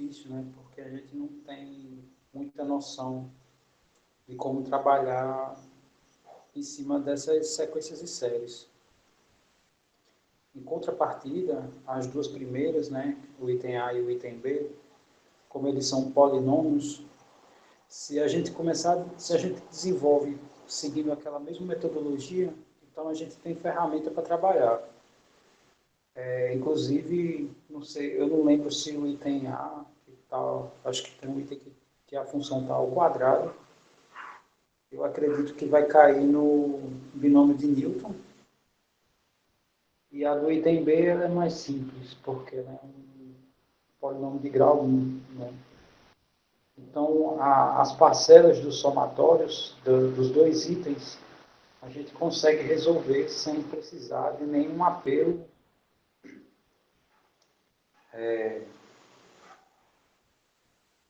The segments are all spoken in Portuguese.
difícil, né? Porque a gente não tem muita noção de como trabalhar em cima dessas sequências e séries. Em contrapartida, as duas primeiras, né, o item A e o item B, como eles são polinômios, se a gente desenvolve seguindo aquela mesma metodologia, então a gente tem ferramenta para trabalhar. Inclusive, não sei, eu não lembro se o item A e tal, acho que tem um item que a função está ao quadrado. Eu acredito que vai cair no binômio de Newton. E a do item B ela é mais simples, porque ela é um polinômio de grau 1. Né? Então, as parcelas dos somatórios dos dois itens, a gente consegue resolver sem precisar de nenhum apelo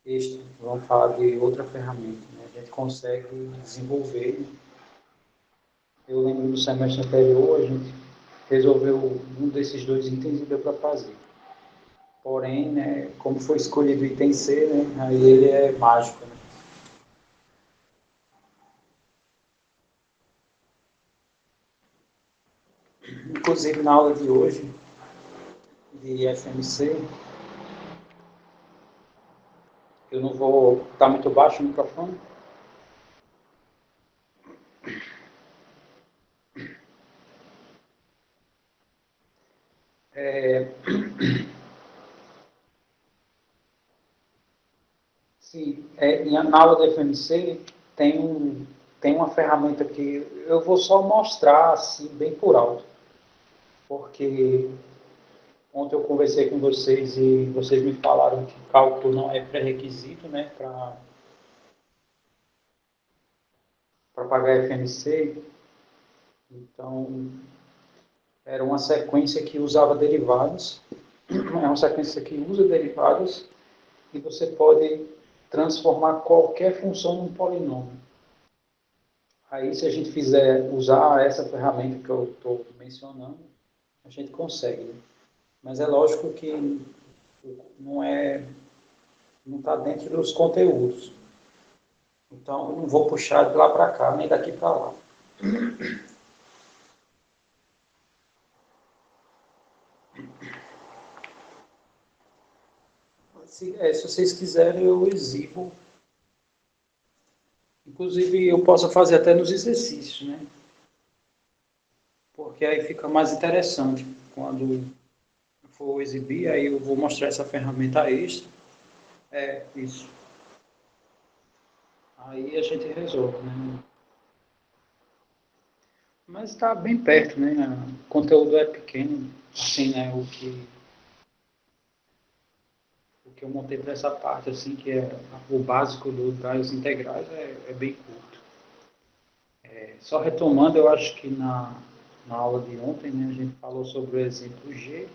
extra. Vamos falar de outra ferramenta. Né? A gente consegue desenvolver. Eu lembro no semestre anterior, a gente resolveu um desses dois itens e deu para fazer. Porém, né, como foi escolhido o item C, né, aí ele é mágico. Né? Inclusive, na aula de hoje, de FMC, eu não vou... Está muito baixo o microfone? Sim, na aula da FMC tem uma ferramenta que eu vou só mostrar assim, bem por alto, porque ontem eu conversei com vocês e vocês me falaram que cálculo não é pré-requisito, né, para pagar FMC. Então, era uma sequência que usava derivadas, é uma sequência que usa derivadas e você pode transformar qualquer função num polinômio. Aí, se a gente fizer usar essa ferramenta que eu estou mencionando, a gente consegue. Né? Mas é lógico que não está dentro dos conteúdos. Então, eu não vou puxar de lá para cá, nem daqui para lá. Se vocês quiserem, eu exibo. Inclusive, eu posso fazer até nos exercícios, né? Porque aí fica mais interessante. Quando for exibir, aí eu vou mostrar essa ferramenta extra. É, isso. Aí a gente resolve, né? Mas está bem perto, né? O conteúdo é pequeno, assim, né? O que eu montei para essa parte, assim, que é o básico das integrais, é bem curto. Só retomando, eu acho que na aula de ontem, né, a gente falou sobre o exemplo G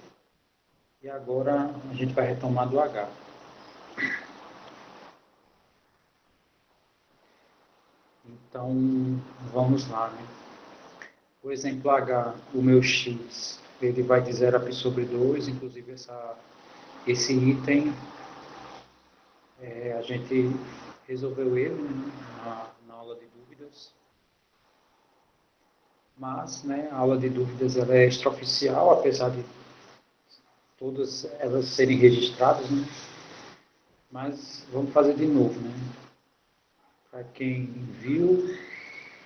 e agora a gente vai retomar do H. Então, vamos lá, né? O exemplo H, o meu x, ele vai de 0 a π sobre 2, inclusive esse item, a gente resolveu ele, né, na aula de dúvidas. Mas, né, a aula de dúvidas ela é extraoficial, apesar de todas elas serem registradas, né? Mas vamos fazer de novo, né? Para quem viu,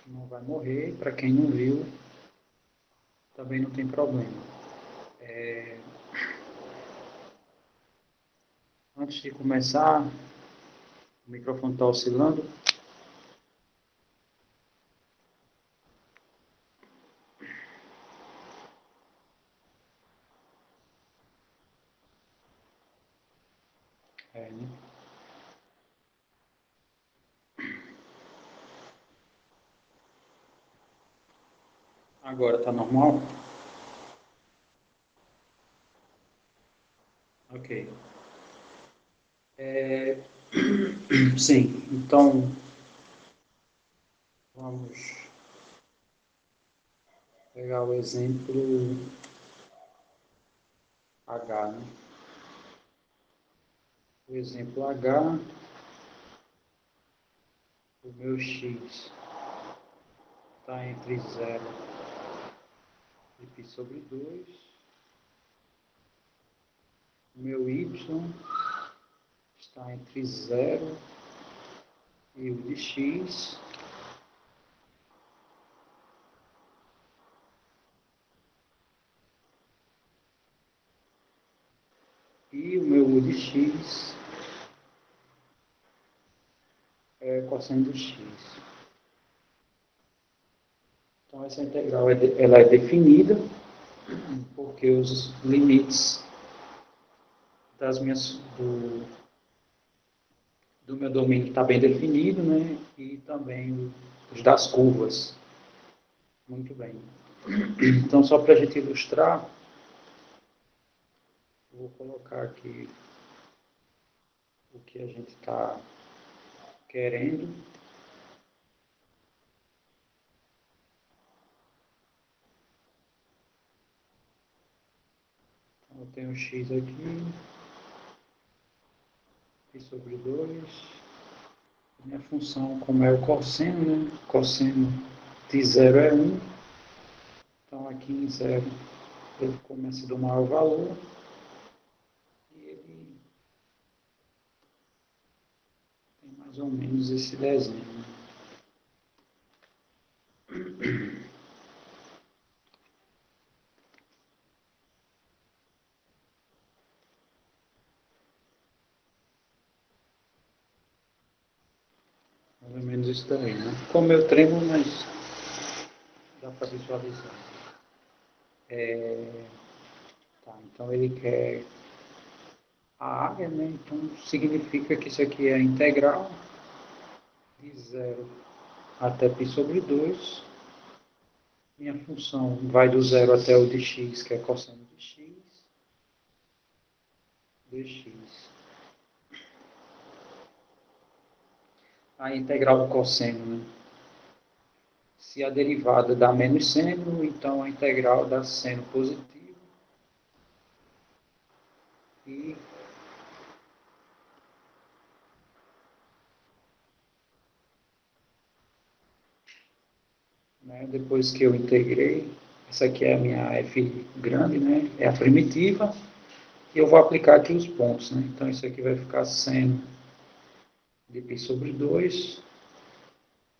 não vai morrer. Para quem não viu, também não tem problema. Antes de começar, o microfone está oscilando. Né? Agora está normal? Ok. Sim, então vamos pegar o exemplo H, né? o exemplo H, o meu x está entre 0 e π sobre 2, o meu y está entre 0 e o de x, e o meu u de x é cosseno de x. Então, essa integral ela é definida porque os limites do meu domínio está bem definido, né? E também os das curvas. Muito bem. Então, só para a gente ilustrar, vou colocar aqui o que a gente está querendo. Então, eu tenho x aqui, π sobre 2. Minha função, como é o cosseno, né? Cosseno de 0 é 1. Então, aqui em 0, ele começa do maior valor. E ele tem mais ou menos esse desenho. Mais ou menos isso daí, né? Ficou meio tremo, mas dá para visualizar. Tá, então ele quer a área, né? Então significa que isso aqui é a integral de 0 até π sobre 2. Minha função vai do 0 até o de x, que é cosseno de x, dx. A integral do cosseno, né? Se a derivada dá menos seno, então a integral dá seno positivo. E né, depois que eu integrei, essa aqui é a minha f grande, né? É a primitiva. E eu vou aplicar aqui os pontos, né? Então isso aqui vai ficar seno de π sobre 2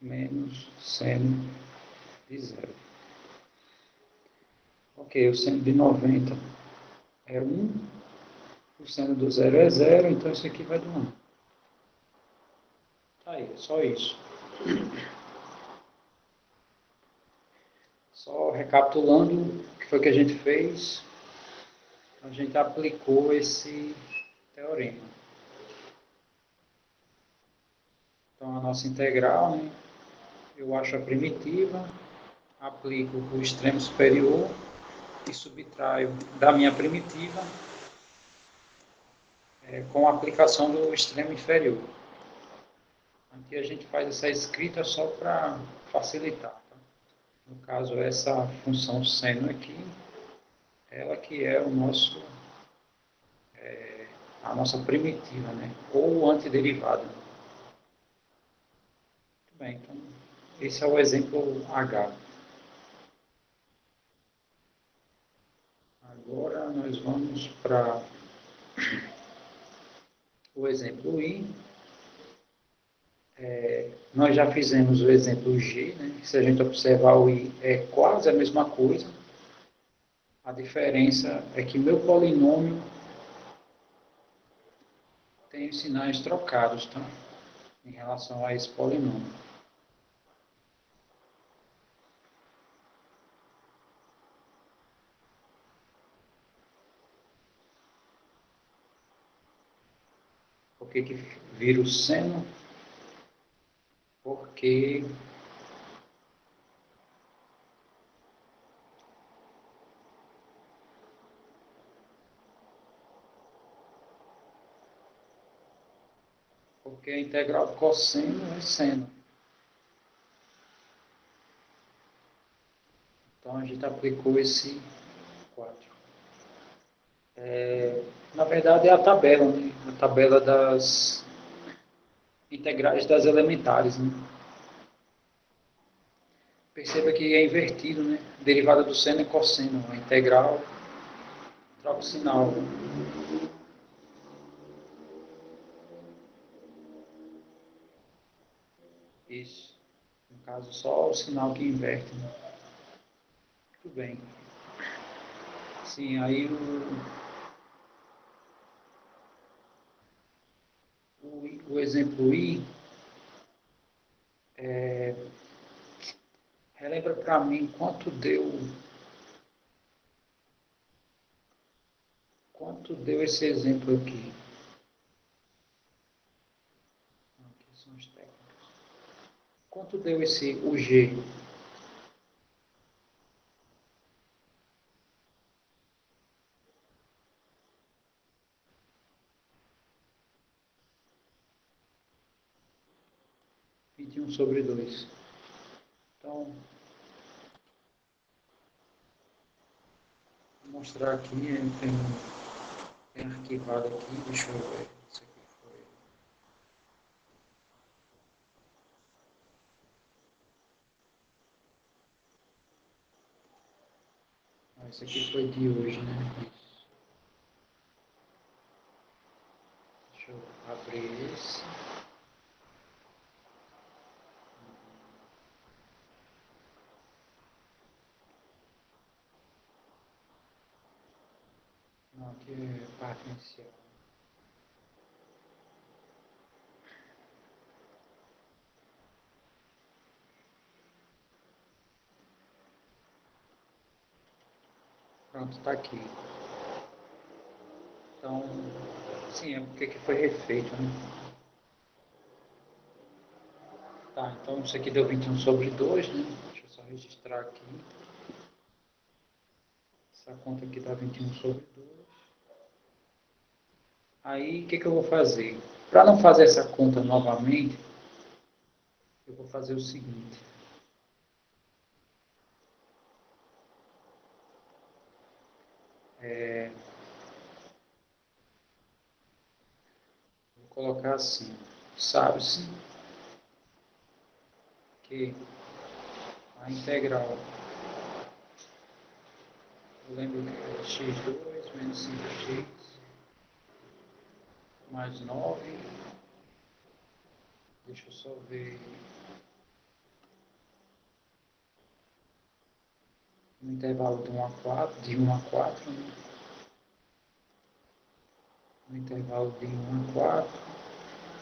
menos seno de 0. Ok, o seno de 90 é 1, o seno do 0 é 0, então isso aqui vai dar 1. Tá aí, é só isso. Só recapitulando o que foi que a gente fez, a gente aplicou esse teorema. Então a nossa integral, né, eu acho a primitiva, aplico o extremo superior e subtraio da minha primitiva com a aplicação do extremo inferior. Aqui a gente faz essa escrita só para facilitar. Tá? No caso, essa função seno aqui, ela que é o nosso, a nossa primitiva, né? Ou antiderivada. Muito bem, então esse é o exemplo H. Agora nós vamos para o exemplo I. Nós já fizemos o exemplo G, né? Se a gente observar o I é quase a mesma coisa. A diferença é que meu polinômio tem os sinais trocados, tá? Em relação a esse polinômio. Por que vira o seno? Porque a integral do cosseno é seno. Então a gente aplicou esse 4. Na verdade é a tabela, né? A tabela das integrais das elementares, né? Perceba que é invertido, né? Derivada do seno e cosseno. A integral troca o sinal. Isso. No caso, só o sinal que inverte, né? Muito bem. Sim, aí o exemplo I, relembra para mim quanto deu esse exemplo aqui. Aqui são os técnicos. Quanto deu o G? 21/2. Então, vou mostrar aqui, tem arquivado aqui, deixa eu ver. Isso aqui foi. Isso aqui foi de hoje, né? Isso. Deixa eu abrir esse. Não, aqui é parte inicial. Pronto, está aqui. Então, sim, é porque que foi refeito, né? Tá, então isso aqui deu 21/2, né? Deixa eu só registrar aqui. Essa conta aqui dá 21/2. Aí, o que eu vou fazer? Para não fazer essa conta novamente, eu vou fazer o seguinte. Vou colocar assim. Sabe-se que a integral, eu lembro que é x2 menos 5x mais 9. Deixa eu só ver. No intervalo de 1 a 4, de 1 a 4, né? No intervalo de 1 a 4,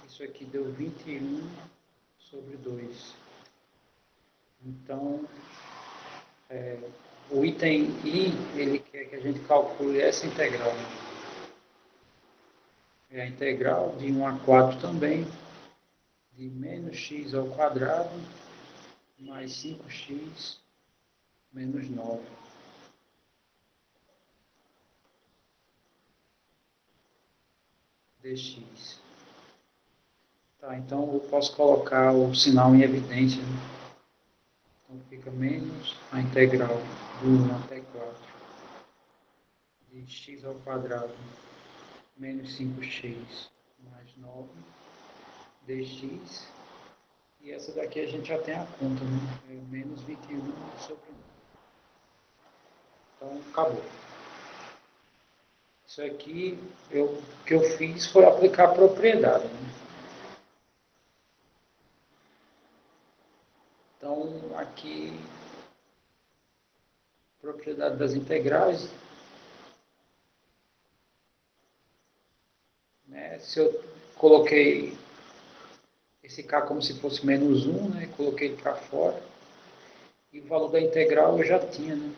isso aqui deu 21/2. Então, o item I, ele quer que a gente calcule essa integral. É a integral de 1 a 4 também, de menos x ao quadrado, mais 5x menos 9. Dx. Tá, então eu posso colocar o sinal em evidência, né? Então fica menos a integral de 1 até 4 de x ao quadrado menos 5x mais 9 dx. E essa daqui a gente já tem a conta, né? É menos 21/9. Então, acabou. Isso aqui, o que eu fiz foi aplicar a propriedade, né? Então, aqui, propriedade das integrais, né? Se eu coloquei esse k como se fosse menos 1, né? Coloquei ele para fora. E o valor da integral eu já tinha, né?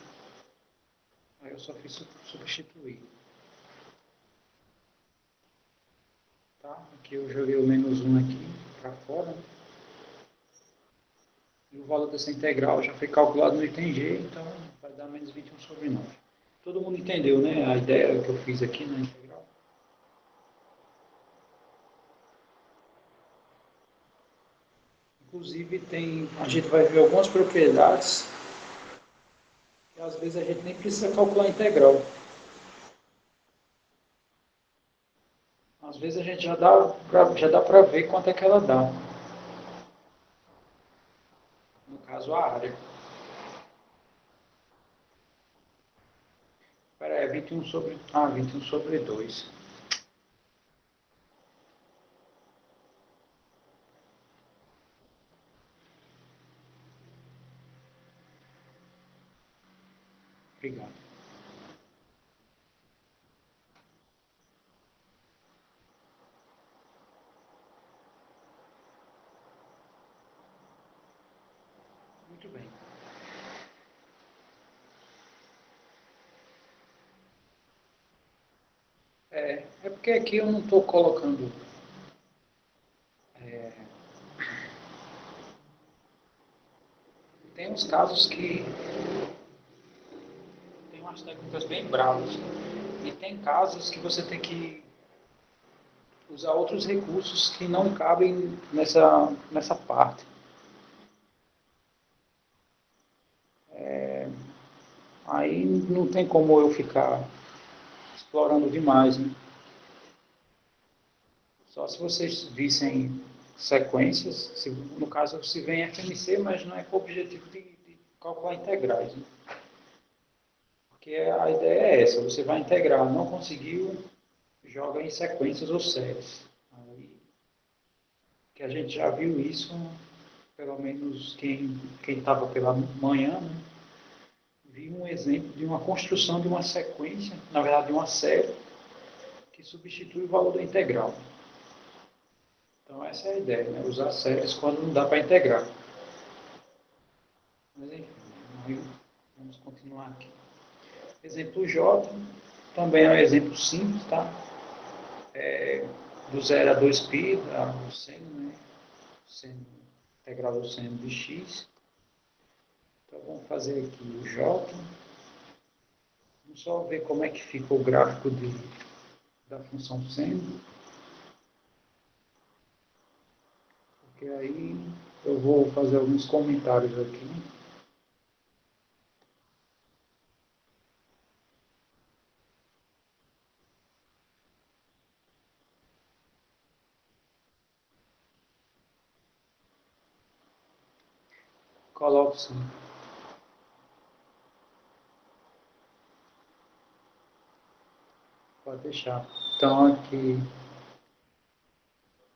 Aí eu só fiz substituir. Tá? Aqui eu joguei o menos 1 aqui para fora, né? E o valor dessa integral já foi calculado no item G, então vai dar menos 21/9. Todo mundo entendeu, né? A ideia que eu fiz aqui na integral. Inclusive, a gente vai ver algumas propriedades que às vezes a gente nem precisa calcular a integral. Às vezes a gente já dá para ver quanto é que ela dá. No caso, a área. Espera aí, 21/2. Obrigado. Muito bem. É porque aqui eu não estou colocando. Tem uns casos que tem umas técnicas bem bravas. E tem casos que você tem que usar outros recursos que não cabem nessa parte. Aí não tem como eu ficar explorando demais, né? Só se vocês vissem sequências, no caso se vem FMC, mas não é com o objetivo de calcular integrais, né? Porque a ideia é essa, você vai integrar, não conseguiu, joga em sequências ou séries. Aí, que a gente já viu isso, pelo menos quem estava pela manhã, né? Vi um exemplo de uma construção de uma sequência, na verdade de uma série, que substitui o valor da integral. Então essa é a ideia, né? Usar séries quando não dá para integrar. Mas enfim, vamos continuar aqui. Exemplo J, também é um exemplo simples, tá? Do 0 a 2π, do seno, né? Seno, integral do seno de x. Então vamos fazer aqui o J. Vamos só ver como é que fica o gráfico da função seno. Porque aí eu vou fazer alguns comentários aqui. Coloco sim. Pode deixar. Então aqui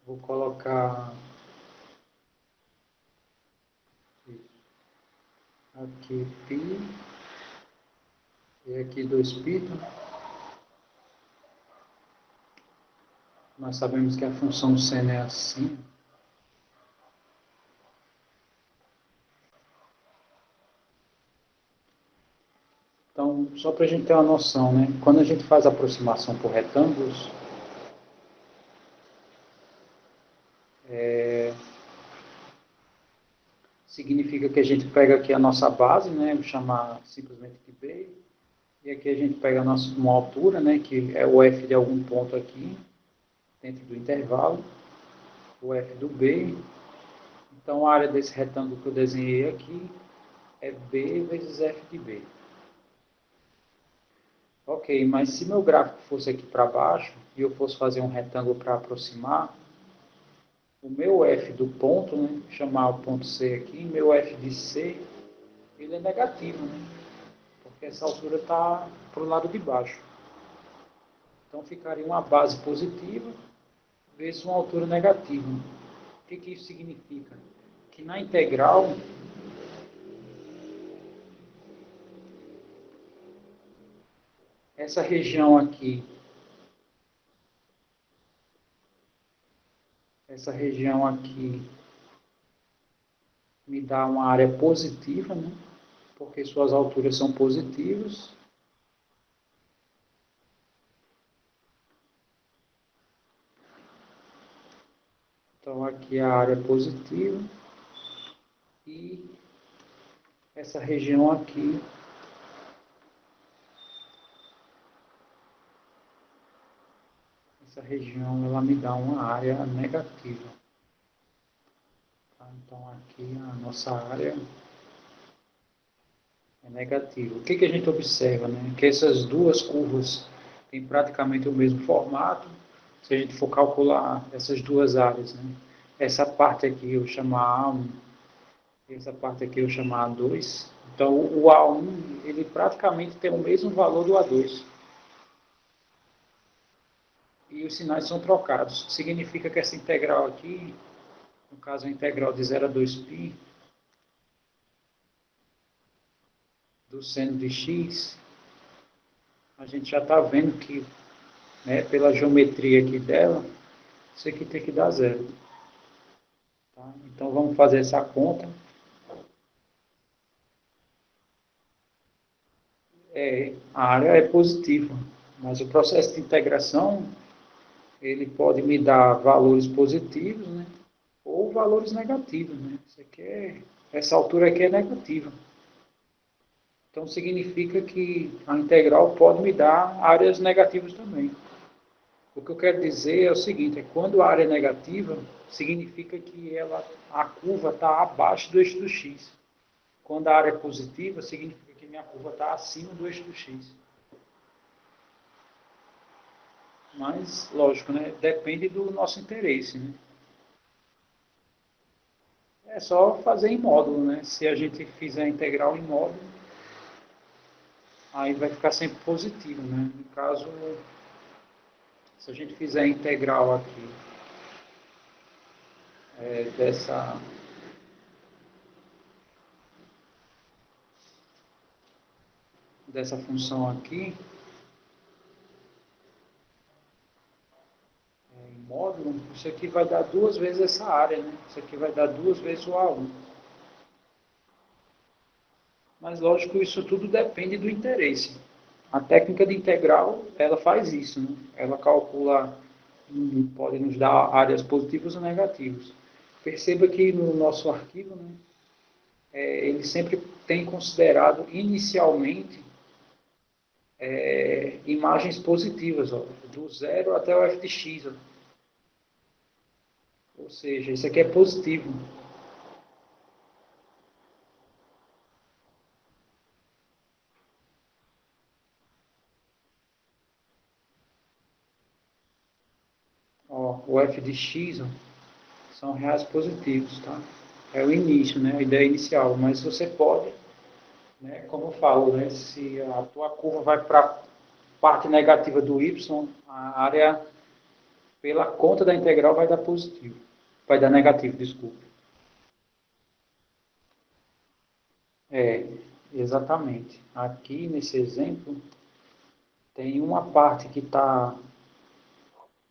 vou colocar aqui π e aqui 2π. Nós sabemos que a função seno é assim. Então, só para a gente ter uma noção, né? Quando a gente faz aproximação por retângulos, significa que a gente pega aqui a nossa base, né? Vou chamar simplesmente de B. E aqui a gente pega uma altura, né? Que é o F de algum ponto aqui, dentro do intervalo. O F do B. Então, a área desse retângulo que eu desenhei aqui é B vezes F de B. Ok, mas se meu gráfico fosse aqui para baixo e eu fosse fazer um retângulo para aproximar, o meu F do ponto, né, chamar o ponto C aqui, meu F de C, ele é negativo, né? Porque essa altura está para o lado de baixo. Então ficaria uma base positiva vezes uma altura negativa. O que isso significa? Que na integral, essa região aqui, me dá uma área positiva, né? Porque suas alturas são positivas. Então aqui a área é positiva e essa região aqui ela me dá uma área negativa. Tá? Então aqui a nossa área é negativa. O que a gente observa? Né? Que essas duas curvas têm praticamente o mesmo formato, se a gente for calcular essas duas áreas, né? Essa parte aqui eu chamar A1, essa parte aqui eu chamar A2. Então, o A1, ele praticamente tem o mesmo valor do A2. E os sinais são trocados. Significa que essa integral aqui, no caso a integral de 0 a 2π, do seno de x, a gente já está vendo que, né, pela geometria aqui dela, isso aqui tem que dar zero. Tá? Então, vamos fazer essa conta. A área é positiva, mas o processo de integração, ele pode me dar valores positivos, né, ou valores negativos. Né? Isso aqui essa altura aqui é negativa. Então, significa que a integral pode me dar áreas negativas também. O que eu quero dizer é o seguinte, quando a área é negativa, significa que a curva está abaixo do eixo do x. Quando a área é positiva, significa que minha curva está acima do eixo do x. Mas, lógico, né? Depende do nosso interesse. Né? É só fazer em módulo. Né? Se a gente fizer a integral em módulo, aí vai ficar sempre positivo. Né? No caso, se a gente fizer a integral aqui dessa função aqui, em módulo, isso aqui vai dar duas vezes essa área. Né? Isso aqui vai dar duas vezes o A1. Mas, lógico, isso tudo depende do interesse. A técnica de integral, ela faz isso. Né? Ela calcula, pode nos dar áreas positivas ou negativas. Perceba que no nosso arquivo, né, ele sempre tem considerado inicialmente imagens positivas, ó, do zero até o f de x. Ó. Ou seja, isso aqui é positivo. Ó, o f de x, ó, são reais positivos, tá? É o início, né? A ideia inicial. Mas você pode, né, como eu falo, né, se a tua curva vai para a parte negativa do y, a área, pela conta da integral, vai dar positivo. Vai dar negativo, desculpa. É, exatamente. Aqui, nesse exemplo, tem uma parte que está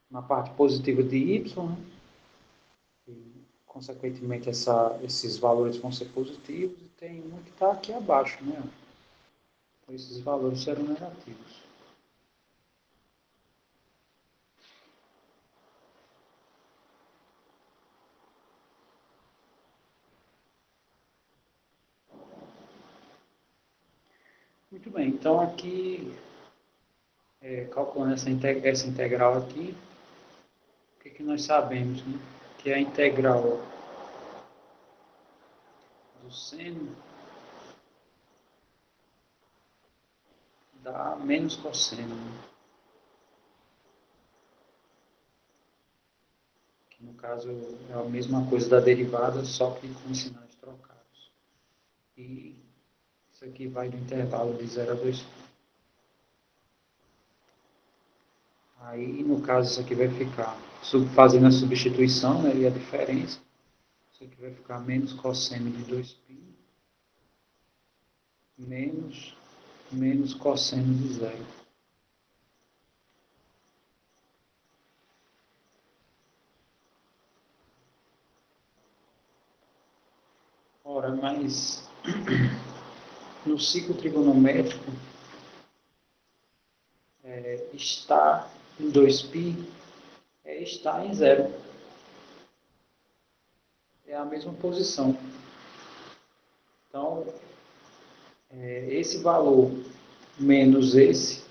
na parte positiva de y, né? E, consequentemente, esses valores vão ser positivos, e tem uma que está aqui abaixo, né? Então, esses valores serão negativos. Muito bem, então aqui, calculando essa integral aqui, o que nós sabemos? Né? Que a integral do seno dá menos cosseno. Né? Que no caso é a mesma coisa da derivada, só que com sinais trocados. E isso aqui vai do intervalo de 0 a 2. Aí, no caso, isso aqui vai ficar, fazendo a substituição, né, e a diferença, isso aqui vai ficar menos cosseno de 2π, menos cosseno de 0. Ora, mas no ciclo trigonométrico, está em 2π está em 0. É a mesma posição. Então, esse valor menos esse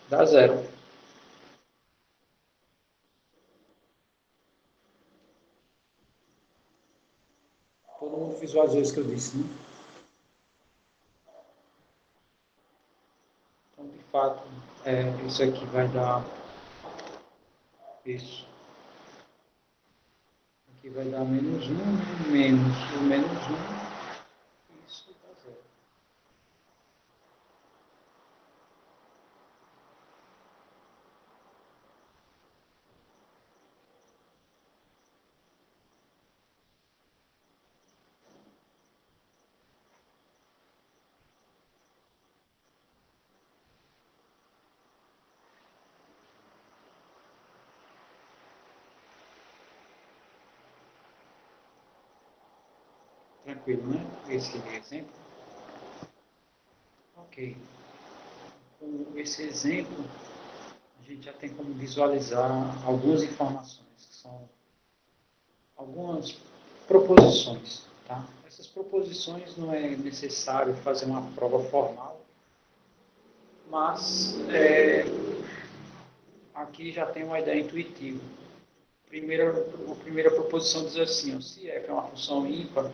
dá 0. Todo mundo visualizou isso que eu disse, né? Então, de fato, isso aqui vai dar Isso. Aqui vai dar menos 1, menos o menos 1, isso dá 0. Tranquilo, né? Esse exemplo. Ok. Com esse exemplo, a gente já tem como visualizar algumas informações, que são algumas proposições. Tá? Essas proposições não é necessário fazer uma prova formal, mas aqui já tem uma ideia intuitiva. A primeira proposição diz assim, ó, se f é uma função ímpar,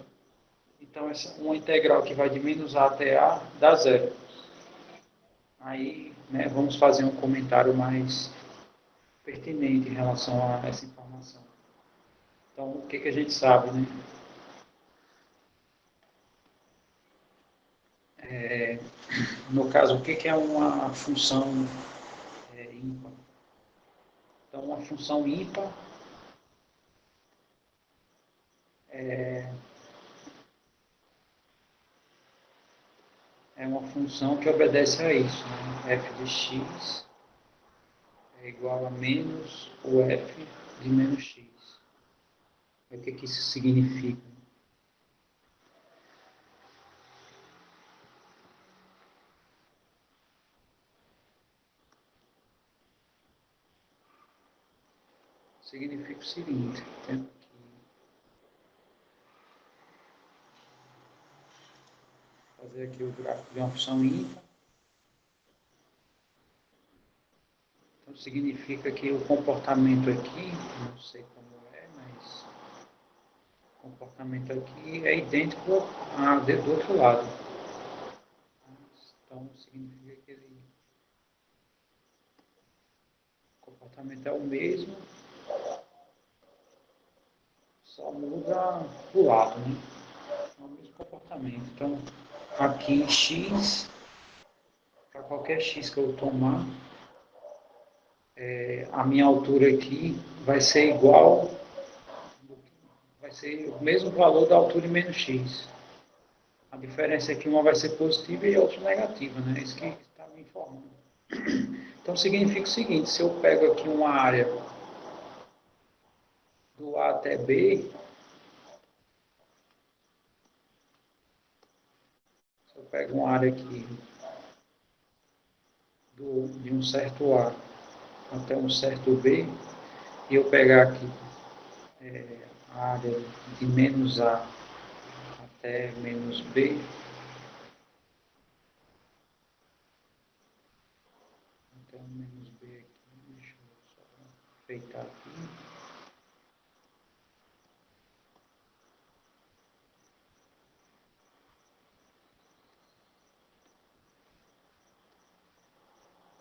então uma integral que vai de menos a até a dá zero. Aí, né, vamos fazer um comentário mais pertinente em relação a essa informação. Então, o que a gente sabe, né? No caso, o que é uma função ímpar? Então, uma função ímpar é uma função que obedece a isso. Né? F de x é igual a menos o f de menos x. O que isso significa? Significa o seguinte, temos que fazer aqui o gráfico de uma função ímpar. Então, significa que o comportamento aqui, não sei como é, mas o comportamento aqui é idêntico a do outro lado. Então, significa que o comportamento é o mesmo, só muda o lado, né? É o mesmo comportamento. Então, aqui em x, para qualquer x que eu tomar, a minha altura aqui vai ser igual, vai ser o mesmo valor da altura em menos x. A diferença é que uma vai ser positiva e a outra negativa, né? Isso que está me informando. Então, significa o seguinte, se eu pego aqui uma área do A até B, se eu pego uma área aqui de um certo A até um certo B, e eu pegar aqui a área de menos A até menos B, até um menos B aqui, deixa eu só feitar aqui.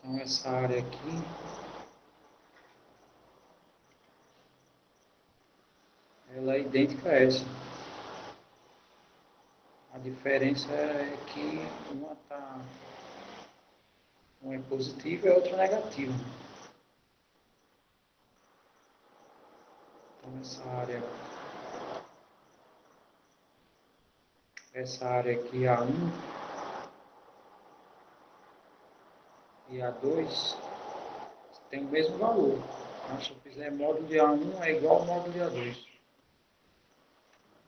Então, essa área aqui, ela é idêntica a essa. A diferença é que uma é positiva e a outra é negativa. Então, essa área aqui, A1 e A2, tem o mesmo valor. Então, se eu fizer módulo de A1 é igual ao módulo de A2.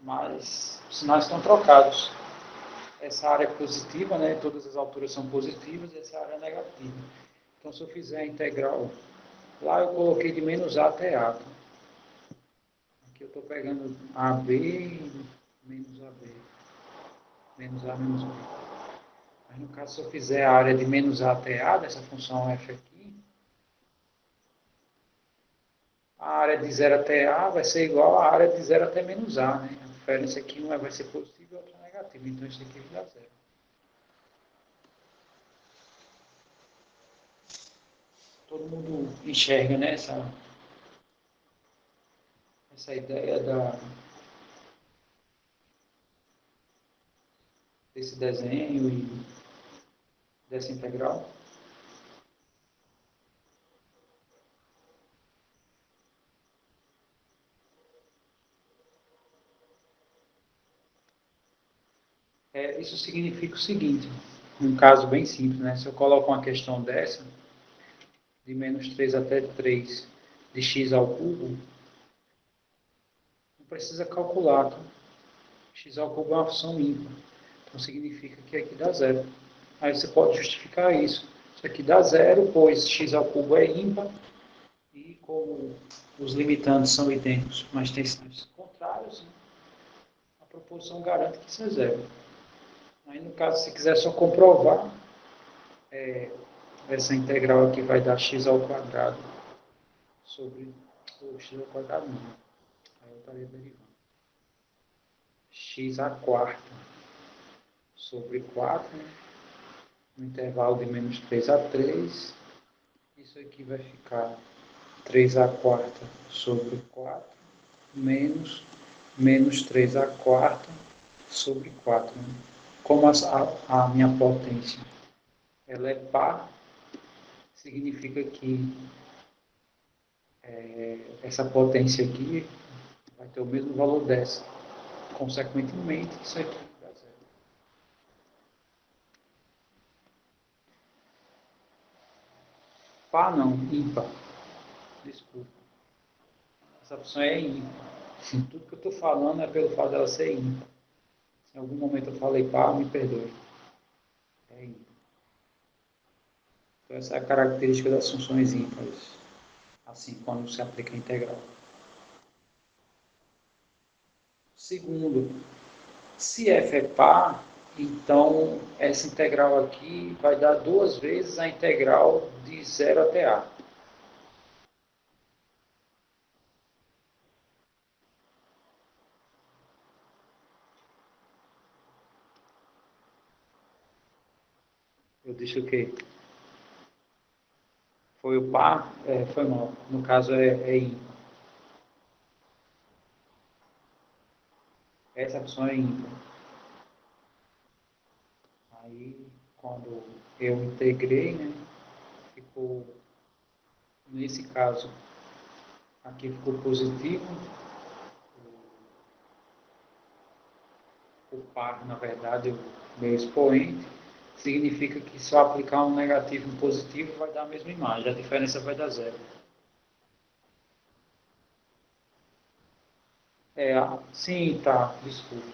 Mas os sinais estão trocados. Essa área é positiva, né? Todas as alturas são positivas, e essa área é negativa. Então, se eu fizer a integral, lá eu coloquei de menos A até A. Tá? Aqui eu estou pegando AB e menos AB. Menos A menos B. Mas no caso, se eu fizer a área de menos A até A, dessa função f aqui, a área de 0 até A vai ser igual à área de 0 até menos A. Né? A diferença aqui uma vai ser positiva e outra negativa. Então, isso aqui vai dar zero. Todo mundo enxerga, né? essa ideia desse desenho e dessa integral? Isso significa o seguinte, um caso bem simples, né? Se eu coloco uma questão dessa, de menos 3 até 3 de x ao cubo, não precisa calcular, tá? X ao cubo é uma função ímpar, então significa que aqui dá zero. Aí você pode justificar isso. Isso aqui dá zero, pois x ao cubo é ímpar, e como os limitantes são idênticos, mas têm sinais contrários, a proposição garante que isso é zero. Aí, no caso, se quiser só comprovar, essa integral aqui vai dar x ao quadrado sobre o x ao quadrado não. Aí eu estaria derivando. X à quarta sobre 4, né? No intervalo de menos 3 a 3. Isso aqui vai ficar 3 à quarta sobre 4 menos 3 à quarta sobre 4. Né? Como a minha potência ela é par, significa que essa potência aqui vai ter o mesmo valor dessa. Consequentemente, isso aqui dá zero. Par não, ímpar. Desculpa. Essa opção é ímpar. Tudo que eu estou falando é pelo fato dela ser ímpar. Se em algum momento eu falei par, me perdoe. É ímpar. Então, essa é a característica das funções ímpares. Assim, quando se aplica a integral. Segundo, se f é par, então essa integral aqui vai dar duas vezes a integral de 0 até a. Eu disse o quê? Foi o par? Foi mal. No caso é ímpar. Essa opção é ímpar. Aí, quando eu integrei, né, ficou, nesse caso, aqui ficou positivo. O par, na verdade, o meu expoente, significa que se eu aplicar um negativo e um positivo, vai dar a mesma imagem. A diferença vai dar zero. Sim, tá, desculpa.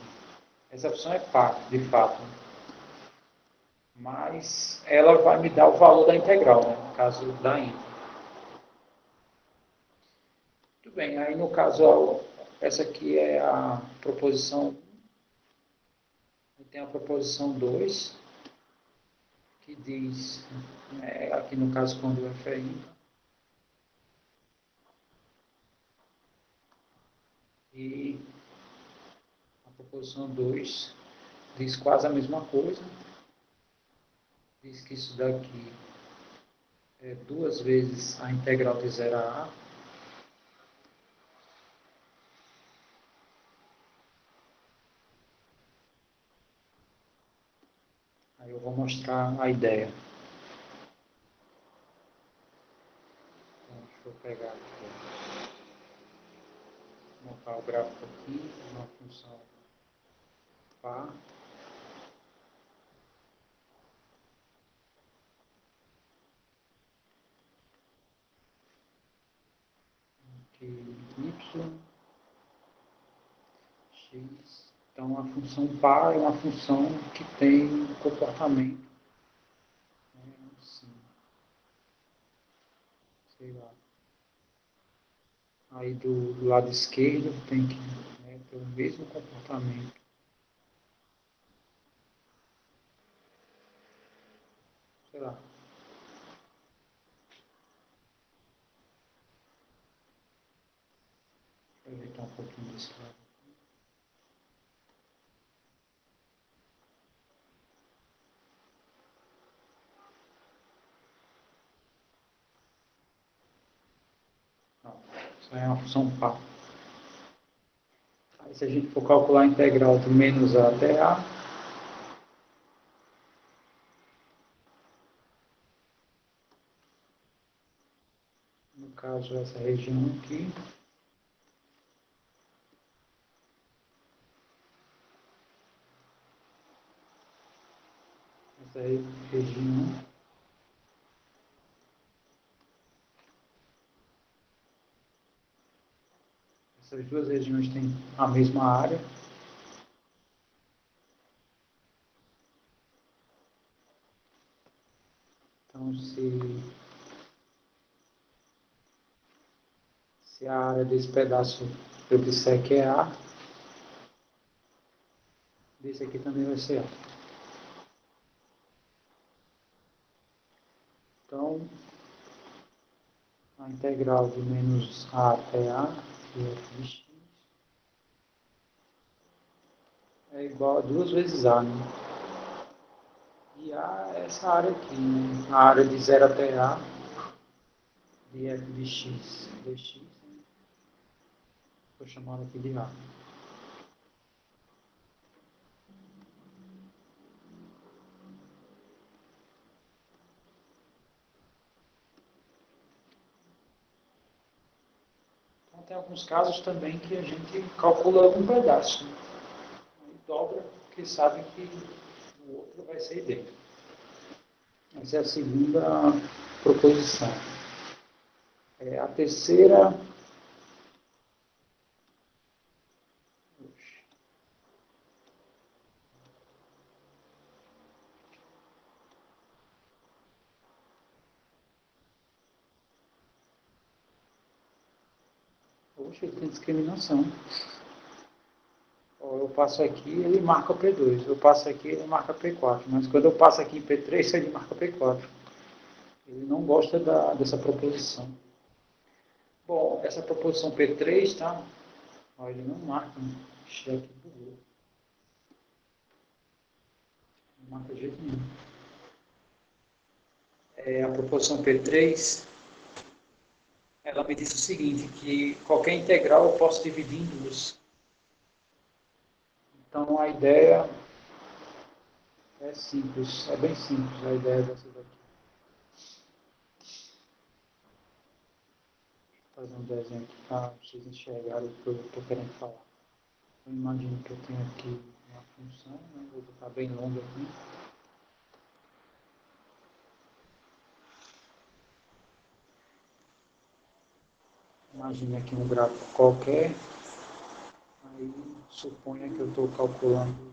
Essa opção é par, de fato. Mas ela vai me dar o valor da integral, né, no caso da ímpar. Muito bem, aí no caso, essa aqui é a proposição, tem a proposição 2 que diz, aqui no caso quando o f é ímpar, e a proposição 2 diz quase a mesma coisa, diz que isso daqui é duas vezes a integral de 0 a a. Aí eu vou mostrar a ideia. Então, deixa eu pegar aqui, montar o gráfico aqui, uma função par. Aqui y, x. Então, a função par é uma função que tem um comportamento, né, assim, sei lá. Aí do lado esquerdo tem que, né, ter o mesmo comportamento. Sei lá. Deixa eu ajeitar um pouquinho desse lado. Não, isso aí é uma função par. Se a gente for calcular a integral de menos A até A, no caso essa região aqui, essa região, essas duas regiões têm a mesma área. Então, se a área desse pedaço eu disser que é A, desse aqui também vai ser A. Então, a integral de menos A até A, que é f de x, é igual a 2 vezes A, né? E A é essa área aqui, né? A área de 0 até A, de f de x dx, né? Estou chamando aqui de A. Então, tem alguns casos também que a gente calcula um pedaço, né? Aí dobra, porque sabe que o outro vai ser idêntico. Essa é a segunda proposição. A terceira... Poxa, ele tem discriminação. Eu passo aqui, ele marca P2. Eu passo aqui, ele marca P4. Mas quando eu passo aqui em P3, ele marca P4. Ele não gosta dessa proposição. Bom, essa proposição P3, tá? Ó, ele não marca. Deixa aqui bugou. Não marca de jeito nenhum. A proposição P3, ela me diz o seguinte, que qualquer integral eu posso dividir em duas. Então, a ideia é simples, é bem simples a ideia dessa daqui. Vou fazer um desenho aqui para vocês enxergarem o que eu estou querendo falar. Eu imagino que eu tenho aqui uma função, né? Vou botar bem longa aqui. Imagine aqui um gráfico qualquer. Aí suponha que eu estou calculando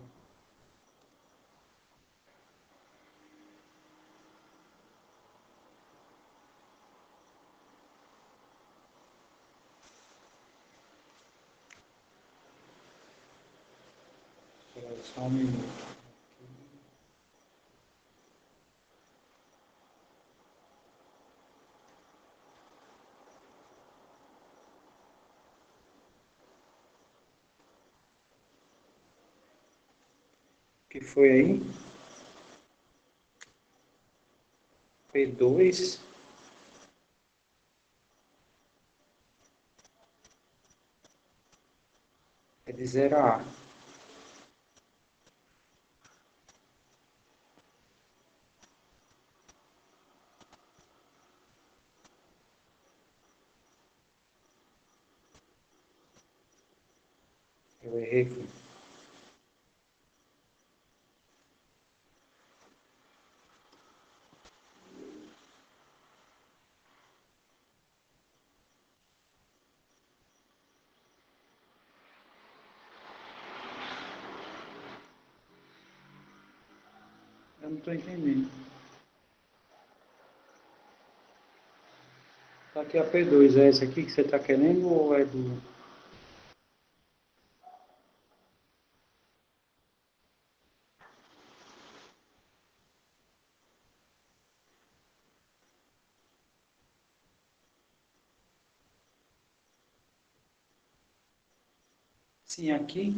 só um minuto. O que foi aí? P2 é de 0 a A. Eu errei aqui. Eu não estou entendendo. Tá aqui a P2, é essa aqui que você está querendo ou é do... Sim, aqui.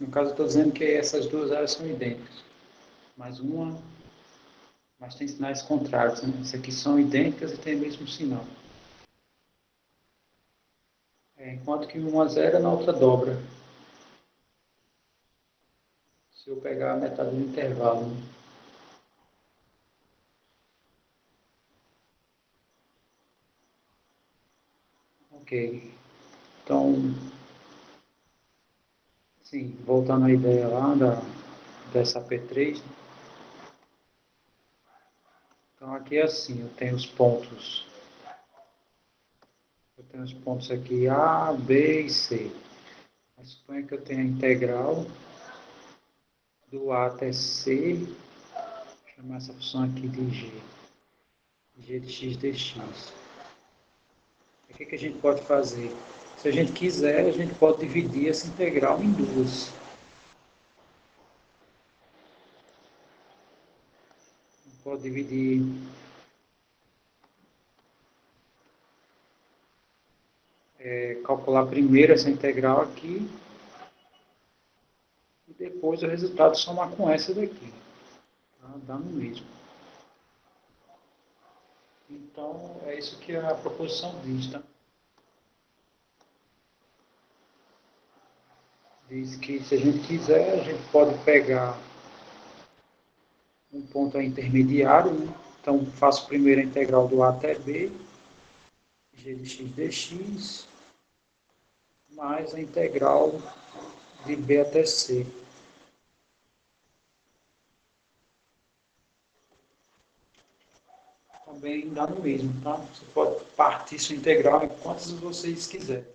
No caso, eu estou dizendo que essas duas áreas são idênticas. Mas uma mas tem sinais contrários, né? Essas aqui são idênticas e têm o mesmo sinal. Enquanto que uma zero na outra dobra. Se eu pegar a metade do intervalo, né? Ok. Então, sim, voltando à ideia lá dessa P3, né? Então aqui é assim, eu tenho os pontos aqui A, B e C. Mas suponha que eu tenha a integral do A até C, vou chamar essa função aqui de G de x dx. O que a gente pode fazer? Se a gente quiser, a gente pode dividir essa integral em duas. Pode dividir calcular primeiro essa integral aqui e depois o resultado somar com essa daqui. Tá? Dá no mesmo. Então, é isso que a proposição diz, tá? Diz que se a gente quiser, a gente pode pegar um ponto intermediário, né? Então, faço primeiro a integral do A até B, g de x dx, mais a integral de B até C. Também dá no mesmo, tá? Você pode partir sua integral em quantas vocês quiserem.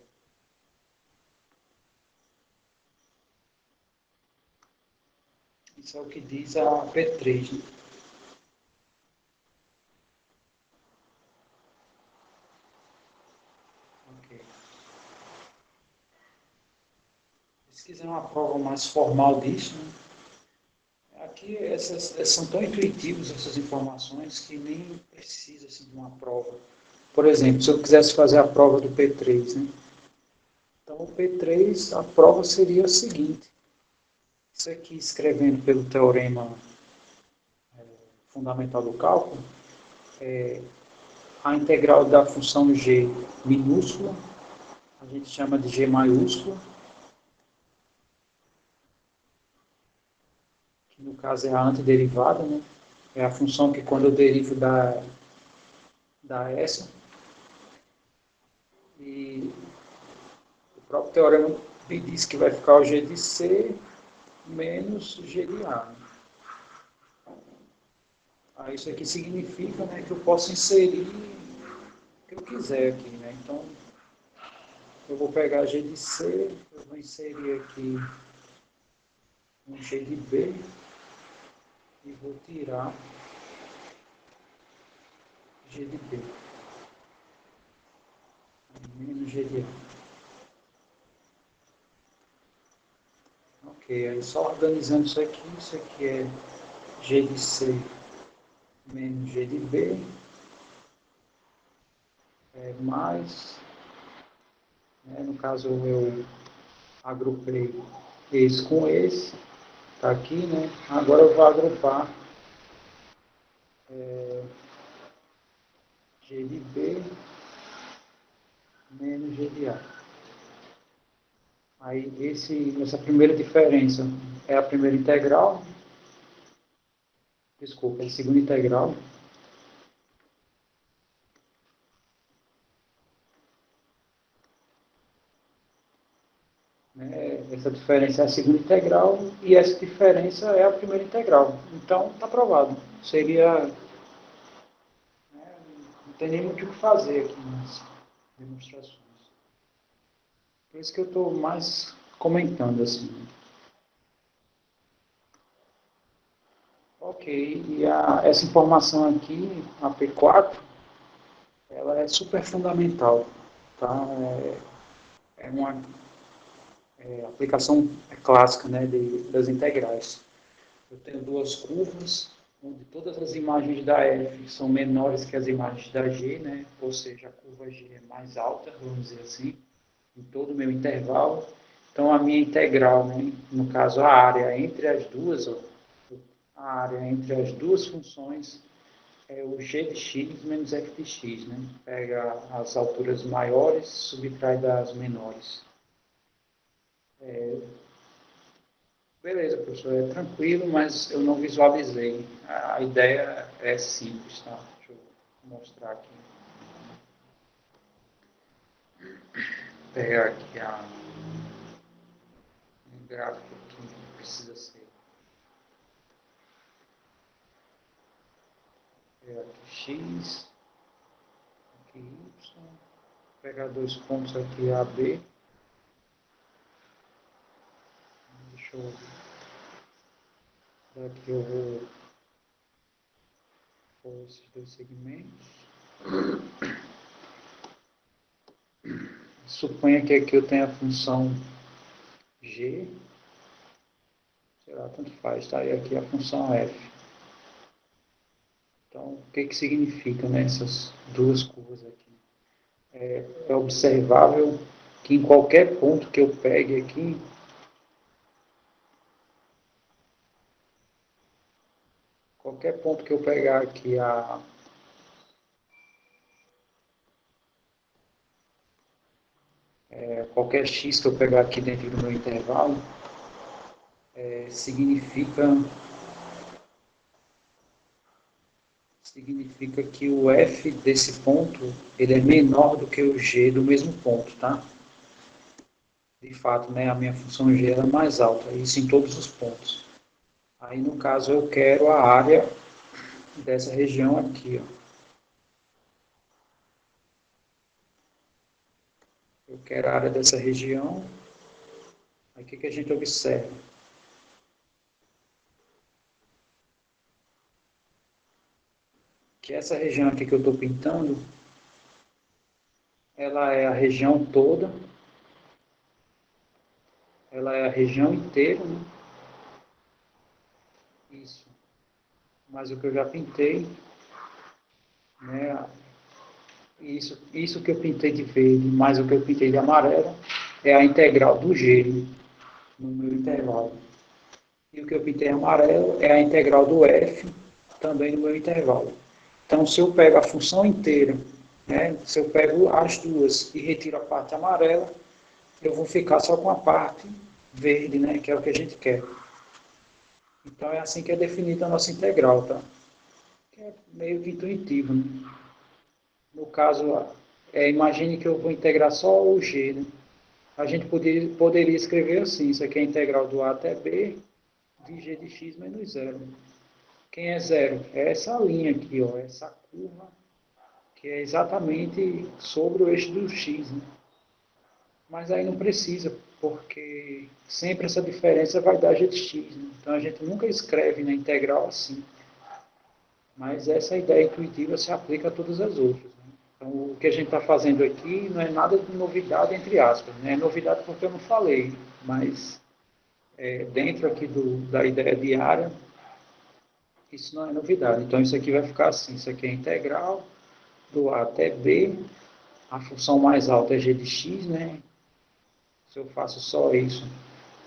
Isso é o que diz a P3, né? Ok. Se quiser uma prova mais formal disso, né? Aqui são tão intuitivas essas informações que nem precisa assim, de uma prova. Por exemplo, se eu quisesse fazer a prova do P3, né? Então, o P3, a prova seria o seguinte. Isso aqui, escrevendo pelo teorema fundamental do cálculo, a integral da função g minúscula, a gente chama de g maiúscula, que no caso é a antiderivada, né? É a função que quando eu derivo da essa, e o próprio teorema me diz que vai ficar o g de C menos g de A. Aí isso aqui significa, né, que eu posso inserir o que eu quiser aqui, né? Então, eu vou pegar g de C, eu vou inserir aqui um g de B e vou tirar g de B, menos g de A. Ok, aí só organizando isso aqui é g de C menos g de B, mais, né, no caso eu agrupei esse com esse, está aqui, né? Agora eu vou agrupar g de B menos g de A. Aí essa primeira diferença é a primeira integral, desculpa, é a segunda integral, né? Essa diferença é a segunda integral e essa diferença é a primeira integral. Então, está provado. Seria, né, não tem nem muito o que fazer aqui nas demonstrações. Por isso que eu estou mais comentando assim. Ok, e essa informação aqui, a P4, ela é super fundamental, tá? É uma aplicação clássica, né, das integrais. Eu tenho duas curvas, onde todas as imagens da F são menores que as imagens da G, né? Ou seja, a curva G é mais alta, vamos dizer assim, em todo o meu intervalo. Então, a minha integral, né, no caso, a área entre as duas, ó, a área entre as duas funções é o g de x menos f de x, né? Pega as alturas maiores, subtrai das menores. Beleza, professor, é tranquilo, mas eu não visualizei. A ideia é simples, tá? Deixa eu mostrar aqui. Vou pegar aqui um gráfico que precisa ser. Vou pegar aqui x, aqui y. Vou pegar dois pontos aqui A, B. Deixa eu... Daqui eu vou pôr esses dois segmentos. Suponha que aqui eu tenha a função g, sei lá, tanto faz, tá? E aqui a função f. Então, o que significa, né, essas duas curvas aqui? É observável que em qualquer ponto que eu pegue aqui, qualquer ponto que eu pegar aqui, qualquer x que eu pegar aqui dentro do meu intervalo, significa que o f desse ponto ele é menor do que o g do mesmo ponto, tá? De fato, né, a minha função g é mais alta, isso em todos os pontos. Aí, no caso, eu quero a área dessa região aqui, ó. Eu quero a área dessa região. Aí, o que a gente observa? Que essa região aqui que eu estou pintando, ela é a região toda, ela é a região inteira, né? Isso. Mas o que eu já pintei, né? Isso que eu pintei de verde, mais o que eu pintei de amarelo, é a integral do G no meu intervalo. E o que eu pintei amarelo é a integral do F também no meu intervalo. Então, se eu pego a função inteira, né, se eu pego as duas e retiro a parte amarela, eu vou ficar só com a parte verde, né, que é o que a gente quer. Então, é assim que é definida a nossa integral, tá? Que é meio que intuitivo, né? No caso, imagine que eu vou integrar só o G, né? A gente poderia escrever assim, isso aqui é a integral do A até B, de g de x menos zero. Quem é zero? É essa linha aqui, ó, essa curva, que é exatamente sobre o eixo do x, né? Mas aí não precisa, porque sempre essa diferença vai dar g de x, né? Então a gente nunca escreve na integral assim. Mas essa ideia intuitiva se aplica a todas as outras, né? Então o que a gente está fazendo aqui não é nada de novidade, entre aspas, né? É novidade porque eu não falei, mas dentro aqui da ideia de área, isso não é novidade. Então isso aqui vai ficar assim, isso aqui é integral do A até B, a função mais alta é g de x, né? Se eu faço só isso,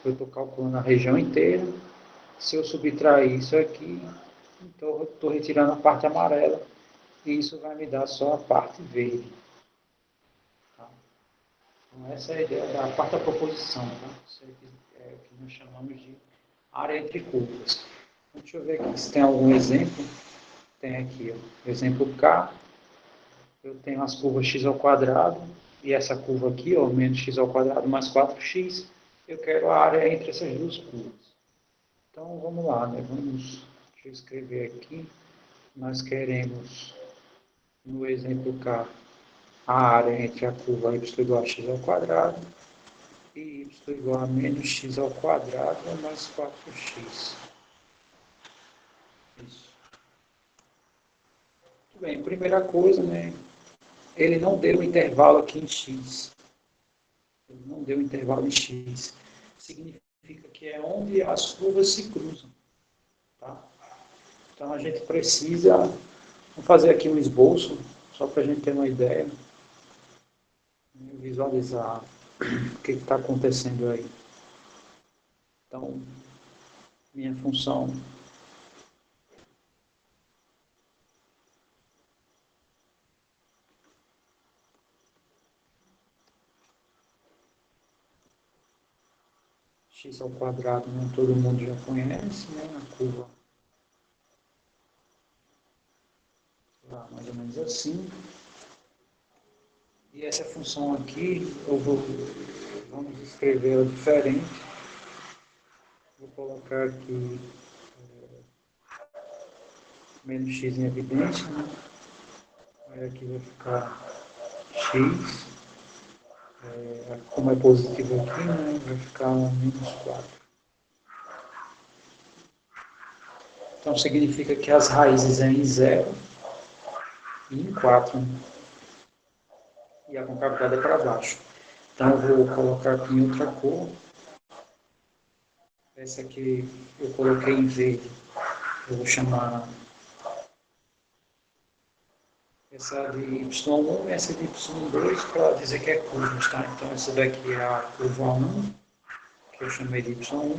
eu estou calculando a região inteira. Se eu subtrair isso aqui, então eu estou retirando a parte amarela e isso vai me dar só a parte verde. Tá? Então essa é a ideia da quarta proposição. Tá? Isso é o que nós chamamos de área entre curvas. Então, deixa eu ver aqui se tem algum exemplo. Tem aqui, ó, exemplo K. Eu tenho as curvas x ao quadrado e essa curva aqui, ó, menos x ao quadrado mais 4x, eu quero a área entre essas duas curvas. Então, vamos lá, né? Deixa eu escrever aqui. Nós queremos, no exemplo K, a área entre a curva y igual a x ao quadrado e y igual a menos x ao quadrado mais 4x. Isso. Muito bem, primeira coisa, né? Ele não deu intervalo aqui em x. Ele não deu intervalo em x. Significa que é onde as curvas se cruzam. Tá? Então a gente precisa, vamos fazer aqui um esboço, só para a gente ter uma ideia, visualizar o que está acontecendo aí. Então, minha função x ao quadrado, né? Todo mundo já conhece, né? A curva lá, mais ou menos assim. E essa função aqui, vamos escrever ela diferente. Vou colocar aqui menos x em evidência, né? Aí aqui vai ficar x, como é positivo aqui, né? Vai ficar menos 4. Então significa que as raízes é em 0 e em 4, né? E a concavidade é para baixo. Então eu vou colocar aqui em outra cor. Essa aqui eu coloquei em verde. Eu vou chamar essa de y1 e essa de y2 para dizer que é curvas, tá? Então essa daqui é a curva 1, que eu chamei de y1.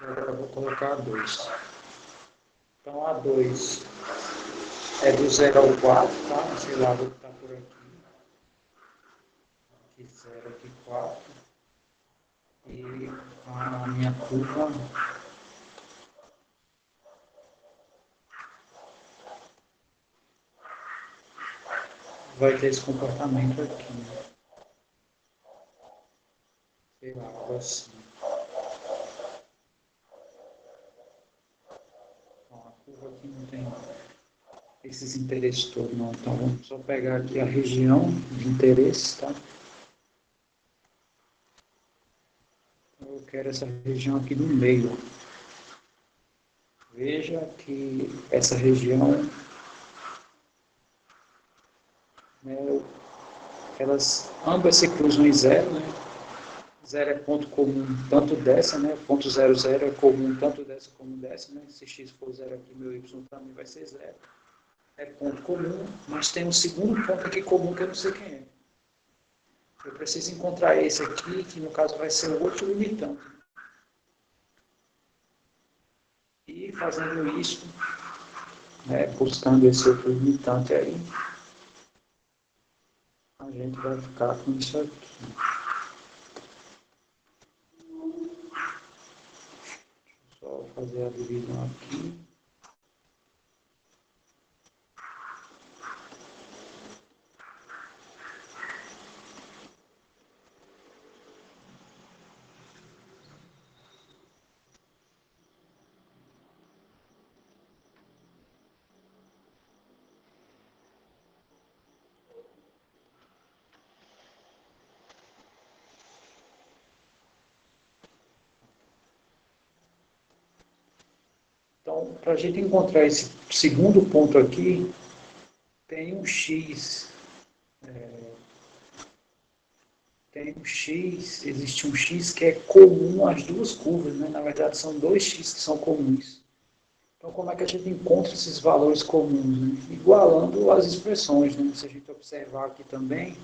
E agora eu vou colocar a 2. Então a 2 é do 0 ao 4, tá? Sei lá, vou botar por aqui. Aqui 0, aqui 4. E a minha curva vai ter esse comportamento aqui. Sei lá, algo assim. Bom, a curva aqui não tem esses interesses todos, não. Então vamos só pegar aqui a região de interesse, tá? Eu quero essa região aqui no meio. Veja que essa região, né, elas ambas se cruzam em 0, né? 0 é ponto comum tanto dessa, né? Ponto 0, 0 é comum tanto dessa como dessa, né? Se x for 0 aqui, meu y também vai ser 0. É ponto comum, mas tem um segundo ponto aqui comum que eu não sei quem é. Eu preciso encontrar esse aqui, que no caso vai ser o outro limitante. E fazendo isso, né, buscando esse outro limitante aí, a gente vai ficar com isso aqui. Só fazer a divisão aqui. Então, para a gente encontrar esse segundo ponto aqui, tem um x. Existe um x que é comum às duas curvas, né? Na verdade, são dois x que são comuns. Então, como é que a gente encontra esses valores comuns? Né? Igualando as expressões, né? Se a gente observar aqui também,